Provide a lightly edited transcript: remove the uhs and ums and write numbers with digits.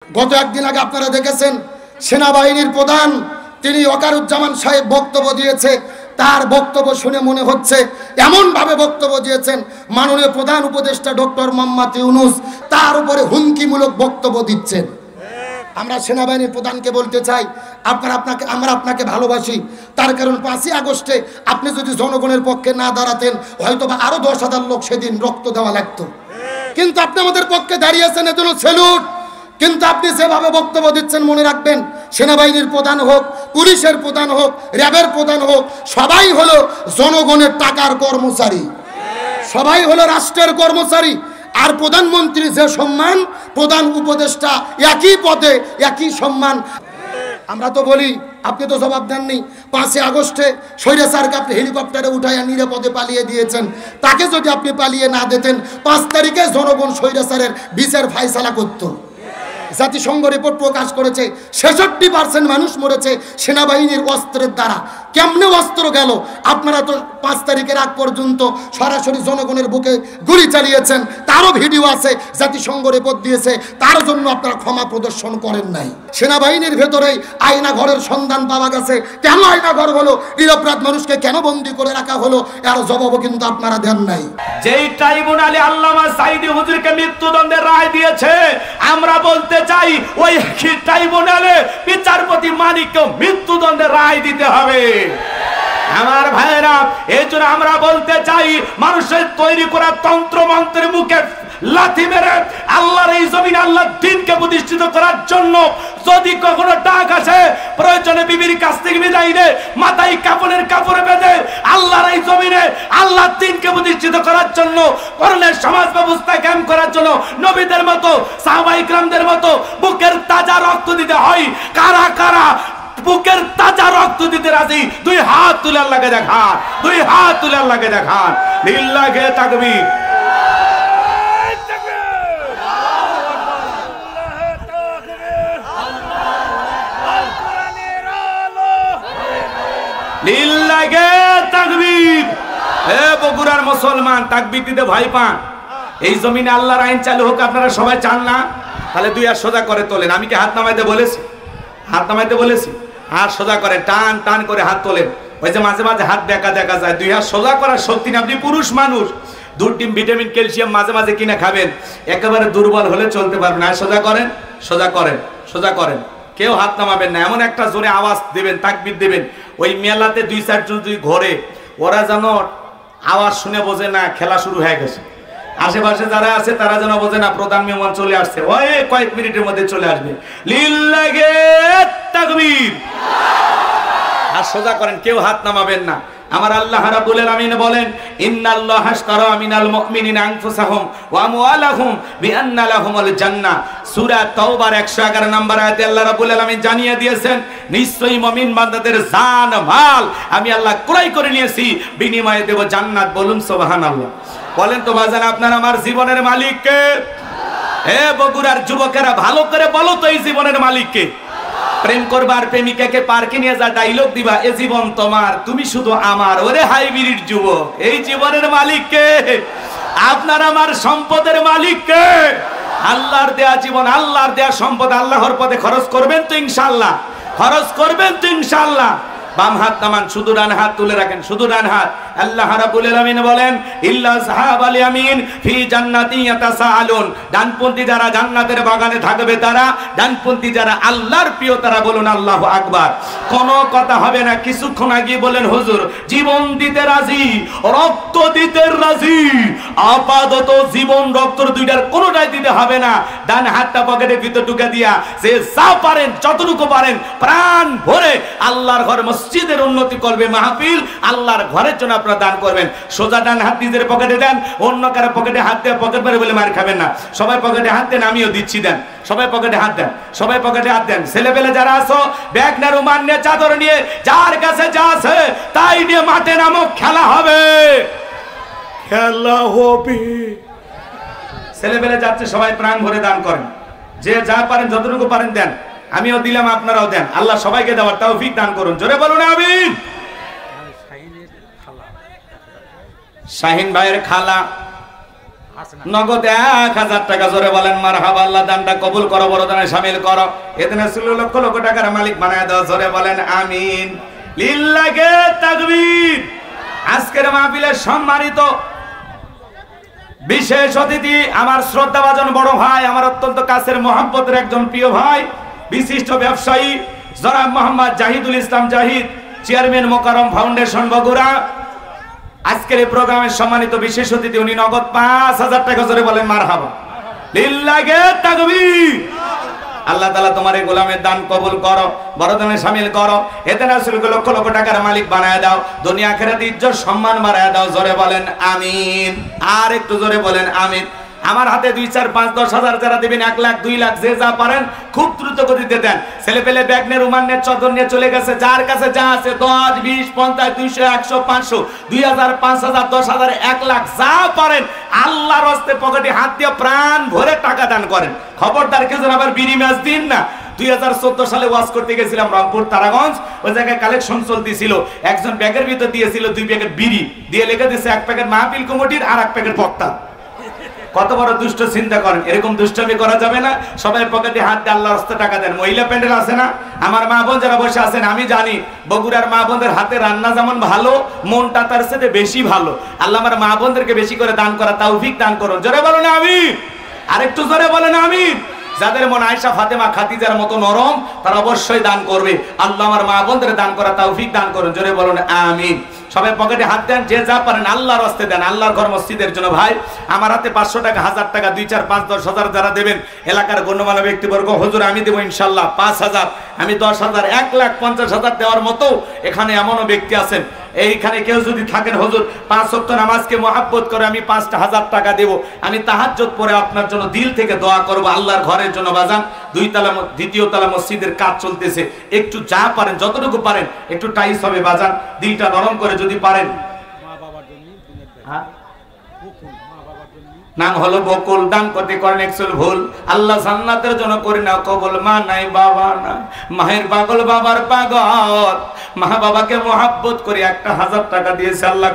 গত একদিন আগে আপনারা দেখেছেন সেনাবাহিনীর প্রধান তিনি ওয়াকারুজ্জামান সাহেব বক্তব্য দিয়েছে। তার বক্তব্য শুনে মনে হচ্ছে এমন ভাবে বক্তব্য দিয়েছেন মাননীয় প্রধান উপদেষ্টা ডক্টর মোহাম্মদ ইউনূস তার উপরে হুমকিমূলক বক্তব্য দিচ্ছেন। আমরা সেনাবাহিনীর প্রধানকে বলতে চাই আমরা আপনাকে ভালোবাসি, তার কারণ 5ই আগস্টে আপনি যদি জনগণের পক্ষে না দাঁড়াতেন হয়তো বা আরো 10,000 লোক সেদিন রক্ত দেওয়া লাগতো, কিন্তু আপনি আমাদের পক্ষে দাঁড়িয়েছেন, এজন্য স্যালুট। কিন্তু আপনি যেভাবে বক্তব্য দিচ্ছেন মনে রাখবেন সেনাবাহিনীর প্রধান হোক, পুলিশের প্রধান হোক, র্যাবের প্রধান হোক, সবাই হলো জনগণের টাকার কর্মচারী, সবাই হলো রাষ্ট্রের কর্মচারী। আর প্রধানমন্ত্রী যে সম্মান, প্রধান উপদেষ্টা একই পদে একই সম্মান। আমরা তো বলি আপনি তো জবাব দেননি। 5ই আগস্টে স্বৈরাচারকে আপনি হেলিকপ্টারে উঠাইয়া নিরাপদে পালিয়ে দিয়েছেন, তাকে যদি আপনি পালিয়ে না দিতেন 5 তারিখে জনগণ স্বৈরাচারের বিচার ফায়সালা করত। জাতিসংঘ রিপোর্ট প্রকাশ করেছে 66% মানুষ মরেছে সেনাবাহিনীর অস্ত্রের দ্বারা। কেমনে অস্ত্র গেল? আপনারা তো 5 তারিখের আগ পর্যন্ত সরাসরি জনগণের বুকে গুলি চালিয়েছেন, তারও ভিডিও আছে, জাতিসংঘ রিপোর্ট দিয়েছে। তার জন্য আপনারা ক্ষমা প্রদর্শন করেন নাই। সেনাবাহিনীর ভেতরেই আয়না ঘরের সন্ধান পাওয়া গেছে। কেন আয়না ঘর হলো? নিরপরাধ মানুষকে কেন বন্দী করে রাখা হলো? এর জবাবও কিন্তু আপনারা দেন নাই। যেই ট্রাইব্যুনালে আল্লামা সাঈদী হুজুরকে মৃত্যুদণ্ডের রায় দিয়েছে, আমরা বলতে চাই ওই ট্রাইব্যুনালে বিচারপতি মানিককে মৃত্যুদণ্ডের রায় দিতে হবে। আমার ভাইয়েরা, এই জন্য আমরা বলতে চাই মানুষের তৈরি করা তন্ত্র মন্ত্রের মুখে লাথি মেরে আল্লাহর এই জমিনে আল্লাহর দ্বীনকে প্রতিষ্ঠিত করার জন্য যদি কখনো ডাক আসে, প্রয়োজনে বিবির কাছ থেকে বিদায় নিয়ে মাথায় কাপড়ের কাপড় বেঁধে আল্লাহর এই জমিনে আল্লাহর দ্বীনকে প্রতিষ্ঠিত করার জন্য, করণের সমাজ ব্যবস্থা কায়েম করার জন্য নবীদের মতো সাহাবায়ে কিরামদের মতো বুকের তাজা রক্ত দিতে হয়। কারা কারা বুকের তাজা রক্ত দিতে রাজি? 2 হাত তুলে আল্লাহকে দেখান, 2 হাত তুলে আল্লাহকে দেখান। লিল্লাহি তাকবীর। লিল্লাহি তাকবীর। হে বগুড়ার মুসলমান, তাকবীর দিতে ভয় পান? এই জমিনে আল্লাহর আইন চালু হোক আপনারা সবাই চান না? তাহলে 2 হাত সোজা করে তোলেন। আমি কি হাত নামাইতে বলেছি? হাত নামাইতে বলেছি? হাত সোজা করে টান টান করে হাত তোলেন। ওই যে মাঝে মাঝে হাত দেখা দেখা যায়, 2 হাত সোজা করার শক্তি নেই। আপনি পুরুষ মানুষ, 2 টিম ভিটামিন ক্যালসিয়াম মাঝে মাঝে কিনে খাবেন, একেবারে দুর্বল হলে চলতে পারবেন না। সোজা করেন, সোজা করেন, সোজা করেন। কেউ হাত নামাবেন না। এমন একটা জোরে আওয়াজ দেবেন, তাকবীর দেবেন, ওই মেলাতে 2-4 জন যদি ঘরে, ওরা যেন আওয়াজ শুনে বোঝে না খেলা শুরু হয়ে গেছে। আশেপাশে যারা আছে তারা যেন বোঝে না প্রধান মেহমান চলে আসছে, ওই কয়েক মিনিটের মধ্যে চলে আসবে। লিল্লাহি তাকবীর। আর সোজা করেন, কেউ হাত নামাবেন না। আমার আল্লাহ রাব্বুল আলামিন বলেন, ইন্নাল্লাহা আশতারা মিনাল মুমিনিনা আনফুসাহুম ওয়া আমওয়ালাহুম বিআন্না লাহুমুল জান্নাহ। সূরা তাওবার 111 নম্বর আয়াতে আল্লাহ রাব্বুল আলামিন জানিয়ে দিয়েছেন, নিশ্চয়ই মুমিন বান্দাদের জান মাল আমি আল্লাহ ক্রয় করে নিয়েছি, বিনিময়ে দেব জান্নাত। বলুন সুবহানাল্লাহ। বলেন তো বাজান, আপনার আমার জীবনের মালিক কে? হে বগুড়ার যুবকেরা, ভালো করে বলো তো এই জীবনের মালিক কে? প্রেম করবার প্রেমিকাকে পার্কে নিয়ে যা ডায়লগ দিবা, এ জীবন তোমার, তুমি শুধু আমার। ওরে হাইব্রিড যুবক, এই জীবনের মালিক কে? আপনার আমার সম্পদের মালিক কে? আল্লাহর দেয়া জীবন, আল্লাহর দেয়া সম্পদ আল্লাহর পথে খরচ করবেন তো ইনশাআল্লাহ? খরচ করবেন তো ইনশাআল্লাহ? বাম হাত নামান, শুধু ডান হাত তুলে রাখেন, শুধু ডান হাত। আল্লাহ রাব্বুল আলামিন বলেন, ইল্লা সাহাবাল ইয়ামিন ফি জান্নাতি ইয়াতাসাআলুন। ডানপন্থী যারা জান্নাতের বাগানে থাকবে তারা, ডানপন্থী যারা আল্লাহর প্রিয় তারা। বলুন আল্লাহু আকবার। কোনো কথা হবে না। কিছুক্ষণ আগে বলেন হুজুর জীবন দিতে রাজি, রক্ত দিতে রাজি। আপাতত জীবন রক্ত দুইটার কোনোটাই দিতে হবে না। ডান হাতটা পকেটের ভিতর ঢুকে দিয়া যে যা পারেন যতটুকু পারেন প্রাণ ভরে আল্লাহর ঘর মসজিদের উন্নতি করবে, মাহফিল আল্লাহর ঘরের জন্য আপনারা দান করবেন। সোজা ডান হাত নিজের পকেটে দেন, অন্য কারো পকেটে হাত দিয়ে পকেট মারে বলে মার খাবেন না। সবাই পকেটে হাত দেন, আমিও দিচ্ছি, দেন। সবাই পকেটে হাত দেন, সবাই পকেটে হাত দেন। ছেলে পেলে যারা আছো, ব্যাগ না রুমাল নিয়ে চাদর নিয়ে যার কাছে যা আছে তাই নিয়ে মাঠে নামো, খেলা হবে, খেলা হবে। ছেলে পেলে যাচ্ছে, সবাই প্রাণ ভরে দান করেন। যে যা পারেন যতটুকু পারেন দেন। আমিও দিলাম, আপনারাও দেন। আল্লাহ সবাইকে দেওয়ার তৌফিক দান করুন। জোরে বলুন আমিন। শাহিন ভাইয়ের খালা নগদ 1000 টাকা। জোরে বলেন মারহাবা। আল্লাহ দানটা কবুল করো, বড় দানে শামিল করো। এদিনে ছিল লক্ষ লক্ষ টাকার মালিক বানায় দাও। জোরে বলেন আমিন। লিল্লাহি তাকবীর। আজকের মাহফিলের সম্মানিত বিশেষ অতিথি আমার শ্রদ্ধাভাজন বড় ভাই, আমার অত্যন্ত কাছের মহব্বতের একজন প্রিয় ভাই, বিশিষ্ট ব্যবসায়ী জনাব মোহাম্মদ জাহিদুল ইসলাম জাহিদ, চেয়ারম্যান মোকাররম ফাউন্ডেশন বগুড়া। আজকের এই প্রোগ্রামের সম্মানিত বিশেষ অতিথি, উনি নগদ 5000 টাকা। জোরে বলেন মারহাবা। লিল্লাহি তাকবীর। আল্লাহ তাআলা তোমার এই গোলামের দান কবুল করো, বড় দানে শামিল করো। এতে রাসূলকে লক্ষ লক্ষ টাকার মালিক বানায় দাও, দুনিয়া আখিরাতে ইজ্জত সম্মান বাড়ায় দাও। জোরে বলেন আমিন। আর একটু জোরে বলেন আমিন। আমার হাতে 2, 4, 5, 10,000 যারা দিবেন, 1 লাখ 2 লাখ যে যা পারেন খুব দ্রুত গতিতে দেন। ছেলে পেলে ব্যাগ নিয়ে, রুমাল নিয়ে, চদর নিয়ে চলে গেছে। যার কাছে যা আছে 10, 20, 50, 200, 100, 500, 2000, 5000, 10,000, 1 লাখ যা পারেন আল্লাহর রাস্তায় পকেটে হাত দিয়ে প্রাণ ভরে টাকা দান করেন। খবরদার কেউ যেন আবার বিড়ি ম্যাচ দিন না। 2014 সালে ওয়াজ করতে গেছিলাম রংপুর তারাগঞ্জ, ওই জায়গায় কালেকশন চলতেছিল। একজন ব্যাগের ভিতর দিয়েছিল 2 প্যাকেট বিড়ি, দিয়ে লিখে দিয়েছে 1 প্যাকেট মাহফিল কমিটির আর 1 প্যাকেট বক্তা। কত বড় দুষ্ট চিন্তা করেন। এরকম দুষ্টামি করা যাবে না। সবাই পকেটে হাত দিয়ে আল্লাহর রাস্তায় টাকা দেন। মহিলা প্যান্ডেল আছে না, আমার মা বোন যারা বসে আছেন, আমি জানি বগুড়ার মা বোনদের হাতে রান্না যেমন ভালো, মনটা তার সাথে বেশি ভালো। আল্লাহ আমার মা বোনদেরকে বেশি করে দান করা তৌফিক দান করুন। জোরে বলেন আমিন। আরেকটু জোরে বলেন আমিন। যাদের মন আয়েশা, ফাতেমা, খাদিজার মতো নরম, তারা অবশ্যই দান করবে। আল্লাহ আমার মা বোনদের দান করা তৌফিক দান করুন। জোরে বলুন আমিন। সবাই পকেটে হাত দেন, যে যা পারেন আল্লাহর রাস্তায় দেন, আল্লাহর ঘর মসজিদের জন্য। ভাই আমার হাতে 500 টাকা, 1000 টাকা, 2, 4, 5, 10,000 যারা দেবেন, এলাকার গণ্যমান্য ব্যক্তিবর্গ, হুজুর আমি দেবো ইনশাল্লাহ 5000, আমি 10,000, 1,50,000 দেওয়ার মতো এখানে এমনও ব্যক্তি আছেন। এইখানে কেউ যদি থাকেন, হুজুর 5 ওয়াক্ত নামাজকে মহাব্বত করে আমি 5,000 টাকা দেব, আমি তাহাজ্জুদ পড়ে আপনার জন্য দিল থেকে দোয়া করব আল্লাহর ঘরের জন্য। বাজান 2 তলা মসজিদের কাজ চলতেছে, একটু যা পারেন যতটুকু পারেন একটু টাইস হবে বাজান, দিলটা নরম করে যদি পারেন। নাম হলো বকুল, দান করতে করেন একচুল ভুল, আল্লাহ জান্নাতের জন্য করে না কবুল। মা নাই বাবা না, মায়ের পাগল বাবার পাগল, মা বাবাকে মহাব্বত করে 1,000 টাকা দিয়েছে আল্লাহ।